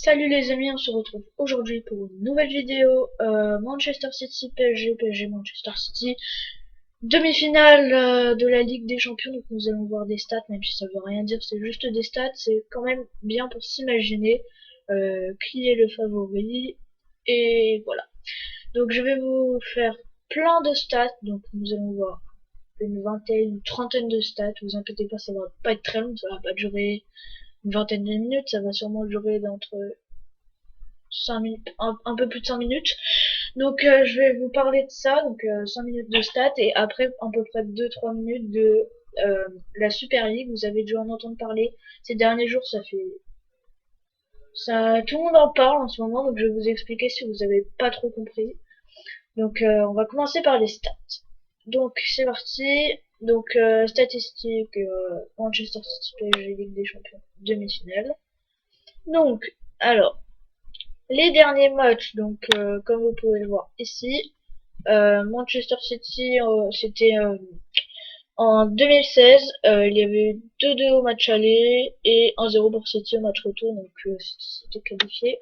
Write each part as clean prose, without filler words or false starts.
Salut les amis, on se retrouve aujourd'hui pour une nouvelle vidéo Manchester City PSG, PSG Manchester City, demi-finale de la Ligue des Champions. Donc nous allons voir des stats, même si ça veut rien dire, c'est juste des stats, c'est quand même bien pour s'imaginer qui est le favori. Et voilà, donc je vais vous faire plein de stats, donc nous allons voir une vingtaine, une trentaine de stats. Vous inquiétez pas, ça va pas être très long, ça va pas durer une vingtaine de minutes, ça va sûrement durer d'entre 5 minutes, un peu plus de 5 minutes. Donc je vais vous parler de ça, donc 5 minutes de stats et après à peu près 2-3 minutes de la Super League. Vous avez dû en entendre parler ces derniers jours, ça tout le monde en parle en ce moment, donc je vais vous expliquer si vous avez pas trop compris. Donc on va commencer par les stats. Donc c'est parti. Donc statistiques Manchester City PSG Ligue des Champions demi-finale. Donc alors les derniers matchs, donc comme vous pouvez le voir ici, Manchester City, c'était en 2016, il y avait eu 2-2 au match aller et 1-0 pour City au match retour, donc c'était qualifié.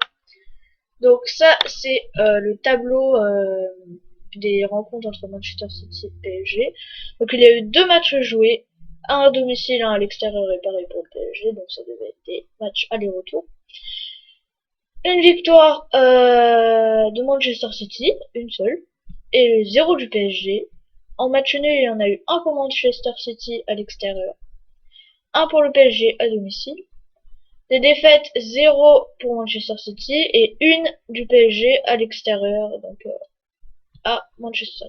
Donc ça, c'est le tableau des rencontres entre Manchester City et PSG. Donc il y a eu deux matchs joués, un à domicile, un à l'extérieur et pareil pour le PSG, donc ça devait être des matchs aller-retour. Une victoire de Manchester City, une seule, et 0 du PSG. En match nul, il y en a eu un pour Manchester City à l'extérieur, un pour le PSG à domicile. Des défaites, 0 pour Manchester City et une du PSG à l'extérieur, donc à Manchester.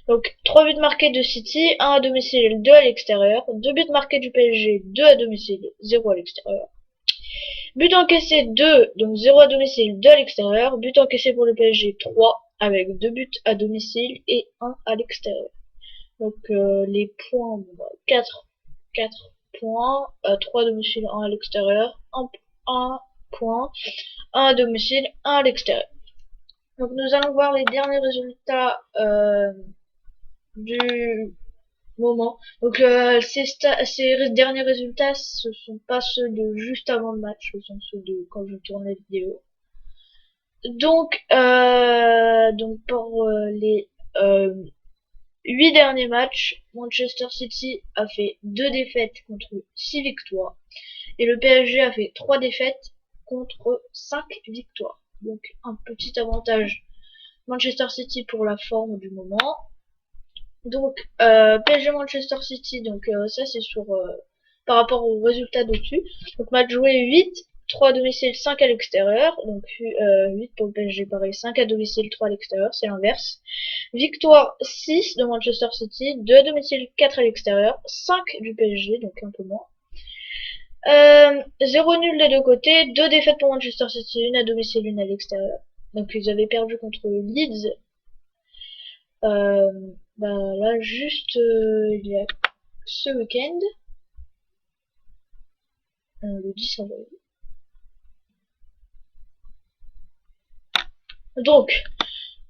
Donc 3 buts marqués de City, 1 à domicile, 2 à l'extérieur. 2 buts marqués du PSG, 2 à domicile, 0 à l'extérieur. But encaissé 2, donc 0 à domicile, 2 à l'extérieur. But encaissé pour le PSG 3, avec 2 buts à domicile et 1 à l'extérieur. Donc les points, 4 points, 3 à domicile, 1 à l'extérieur, 1 point, 1 à domicile, 1 à l'extérieur. Donc nous allons voir les derniers résultats du moment. Donc ces derniers résultats, ce sont pas ceux de juste avant le match, ce sont ceux de quand je tourne la vidéo. Donc pour les 8 derniers matchs, Manchester City a fait 2 défaites contre 6 victoires. Et le PSG a fait 3 défaites contre 5 victoires. Donc un petit avantage Manchester City pour la forme du moment. Donc PSG Manchester City, donc ça c'est sur par rapport aux résultats dessus. Donc match joué 8, 3 à domicile, 5 à l'extérieur. Donc 8 pour le PSG pareil, 5 à domicile, 3 à l'extérieur, c'est l'inverse. Victoire 6 de Manchester City, 2 à domicile, 4 à l'extérieur, 5 du PSG, donc un peu moins. 0 nul des deux côtés, 2 défaites pour Manchester City, une à domicile, une à l'extérieur. Donc ils avaient perdu contre Leeds. Là juste il y a ce week-end, le 10 avril. Donc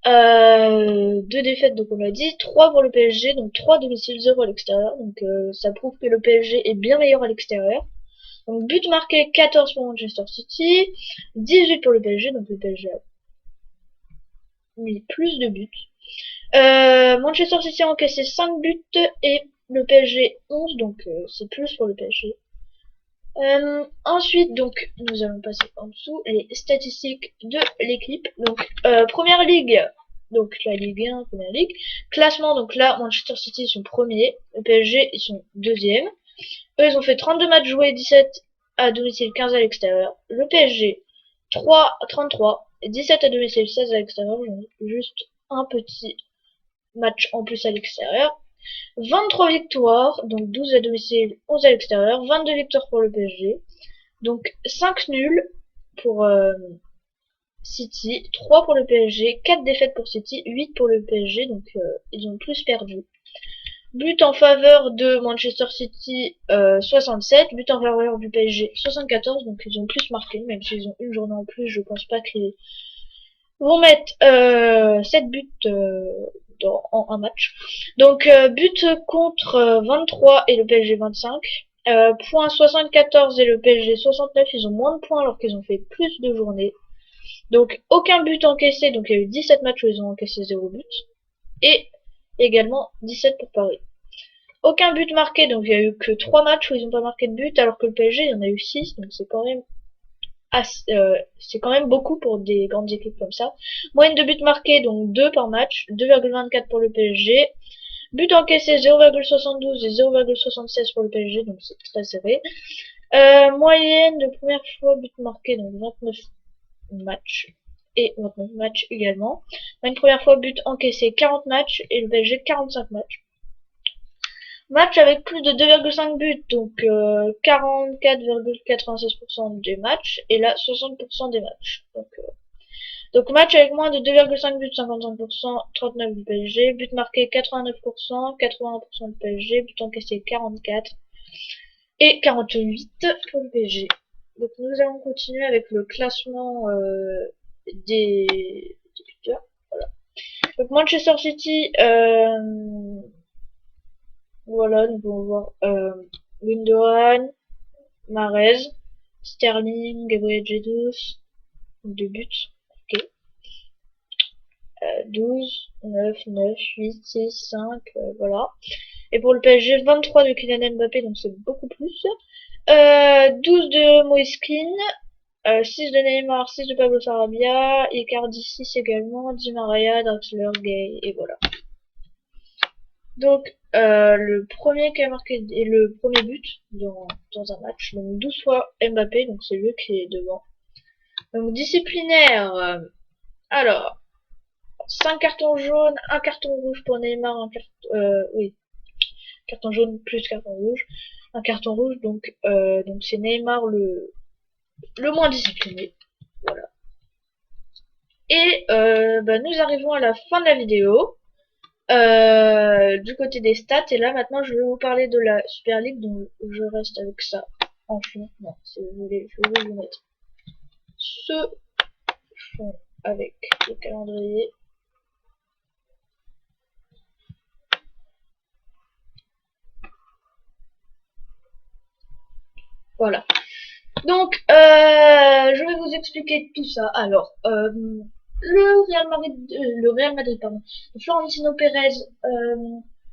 2 défaites, donc on l'a dit, 3 pour le PSG, donc 3 domicile, 0 à l'extérieur. Donc ça prouve que le PSG est bien meilleur à l'extérieur. Donc but marqué 14 pour Manchester City, 18 pour le PSG, donc le PSG a mis plus de buts. Manchester City a encaissé 5 buts et le PSG 11, donc c'est plus pour le PSG. Ensuite, donc, nous allons passer en dessous les statistiques de l'équipe. Donc, première ligue, donc la Ligue 1, première ligue. Classement, donc là, Manchester City sont premiers, le PSG ils sont deuxième. Eux, ils ont fait 32 matchs joués, 17 à domicile, 15 à l'extérieur. Le PSG, 33, 17 à domicile, 16 à l'extérieur. Juste un petit match en plus à l'extérieur. 23 victoires, donc 12 à domicile, 11 à l'extérieur. 22 victoires pour le PSG. Donc 5 nuls pour City, 3 pour le PSG, 4 défaites pour City, 8 pour le PSG, donc ils ont plus perdu. But en faveur de Manchester City 67, but en faveur du PSG 74, donc ils ont plus marqué, même s'ils ont une journée en plus, je pense pas qu'ils vont mettre 7 buts en un match. Donc but contre 23 et le PSG 25. Point 74 et le PSG 69, ils ont moins de points alors qu'ils ont fait plus de journées. Donc aucun but encaissé, donc il y a eu 17 matchs où ils ont encaissé 0 but. Et également 17 pour Paris. Aucun but marqué, donc il y a eu que 3 matchs où ils n'ont pas marqué de but, alors que le PSG il y en a eu 6, donc c'est quand même beaucoup pour des grandes équipes comme ça. Moyenne de buts marqués, donc 2 par match, 2,24 pour le PSG. But encaissé 0,72 et 0,76 pour le PSG, donc c'est très serré. Moyenne de première fois but marqué, donc 29 matchs et 29 matchs également. Une première fois but encaissé 40 matchs et le PSG 45 matchs. Match avec plus de 2,5 buts, donc 44,96% des matchs et là 60% des matchs. Donc match avec moins de 2,5 buts 55%, 39 du PSG, but marqué 89%, 81% du PSG, but encaissé 44 et 48 pour le PSG. Donc nous allons continuer avec le classement des buteurs. Voilà. Donc Manchester City, voilà, nous pouvons voir Gundogan, Mahrez, Sterling, Gabriel Jesus, 2 buts. Ok. 12, 9, 9, 8, 6, 5, voilà. Et pour le PSG, 23 de Kylian Mbappé, donc c'est beaucoup plus. 12 de Moiskin, 6 de Neymar, 6 de Pablo Sarabia, Icardi 6 également, Di Maria, Draxler, Gay, et voilà. Donc, le premier qui a marqué est le premier but dans un match, donc 12 fois Mbappé, donc c'est lui qui est devant. Donc disciplinaire, alors, 5 cartons jaunes, un carton rouge pour Neymar, oui, carton jaune plus carton rouge, un carton rouge, donc c'est Neymar le moins discipliné, voilà. Et nous arrivons à la fin de la vidéo. Du côté des stats, et là maintenant je vais vous parler de la Super League, donc je reste avec ça en fond. Non, si vous voulez, je vais vous mettre ce fond avec le calendrier. Voilà. Donc, je vais vous expliquer tout ça. Alors, le Real Madrid, pardon, Florentino Pérez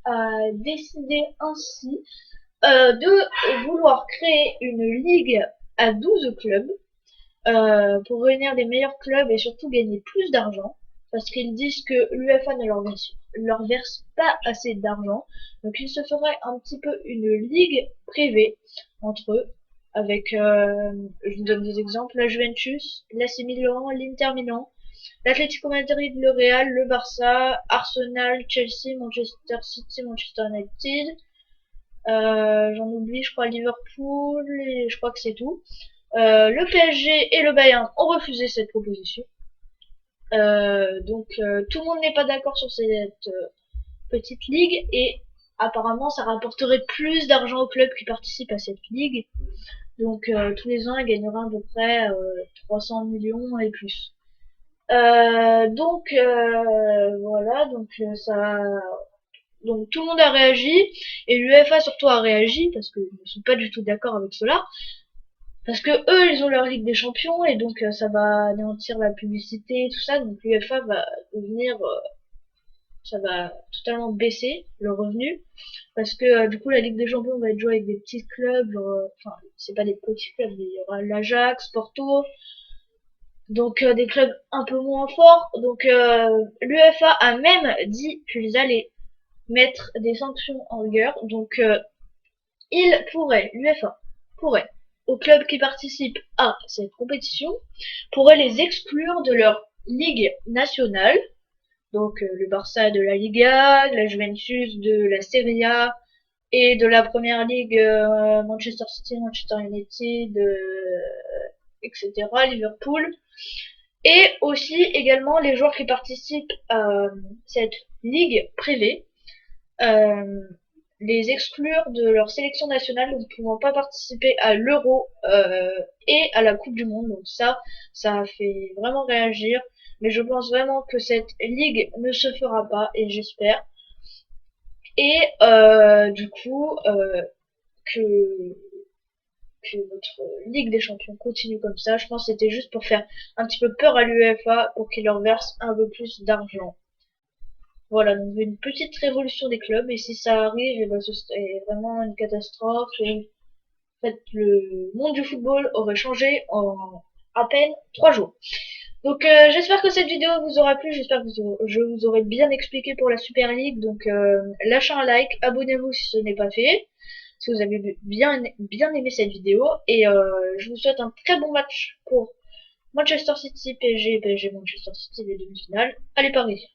a décidé ainsi de vouloir créer une ligue à 12 clubs pour réunir les meilleurs clubs et surtout gagner plus d'argent parce qu'ils disent que l'UEFA ne leur verse pas assez d'argent. Donc il se ferait un petit peu une ligue privée entre eux avec, je vous donne des exemples, la Juventus, l'AC Milan, l'Inter Milan, l'Atlético Madrid, le Real, le Barça, Arsenal, Chelsea, Manchester City, Manchester United, j'en oublie, je crois Liverpool, et je crois que c'est tout. Le PSG et le Bayern ont refusé cette proposition. Tout le monde n'est pas d'accord sur cette petite ligue et apparemment ça rapporterait plus d'argent aux clubs qui participent à cette ligue. Donc tous les ans ils gagneraient à peu près 300 millions et plus. Voilà, donc tout le monde a réagi et l'UEFA surtout a réagi parce qu'ils ne sont pas du tout d'accord avec cela. Parce que eux, ils ont leur Ligue des Champions et donc ça va anéantir la publicité et tout ça. Donc l'UEFA va devenir, ça va totalement baisser le revenu parce que du coup la Ligue des Champions va être jouée avec des petits clubs, enfin c'est pas des petits clubs, mais il y aura l'Ajax, Porto, donc des clubs un peu moins forts. Donc l'UEFA a même dit qu'ils allaient mettre des sanctions en vigueur. Donc l'UEFA pourrait, aux clubs qui participent à cette compétition, pourrait les exclure de leur ligue nationale. Donc le Barça de la Liga, la Juventus de la Serie A et de la Première Ligue, Manchester City, Manchester United, etc. Liverpool. Et aussi également les joueurs qui participent à cette ligue privée. Les exclure de leur sélection nationale, ne pouvant pas participer à l'Euro et à la Coupe du Monde. Donc ça a fait vraiment réagir. Mais je pense vraiment que cette ligue ne se fera pas et j'espère. Et du coup que que votre Ligue des Champions continue comme ça. Je pense que c'était juste pour faire un petit peu peur à l'UEFA pour qu'il leur verse un peu plus d'argent. Voilà, donc une petite révolution des clubs, et si ça arrive, eh ben, ce serait vraiment une catastrophe. Et en fait, le monde du football aurait changé en à peine 3 jours. Donc j'espère que cette vidéo vous aura plu, j'espère que je vous aurai bien expliqué pour la Super League. Donc lâchez un like, abonnez-vous si ce n'est pas fait, si vous avez bien aimé cette vidéo. Et je vous souhaite un très bon match pour Manchester City, PSG, PSG Manchester City, les demi-finales. Allez Paris!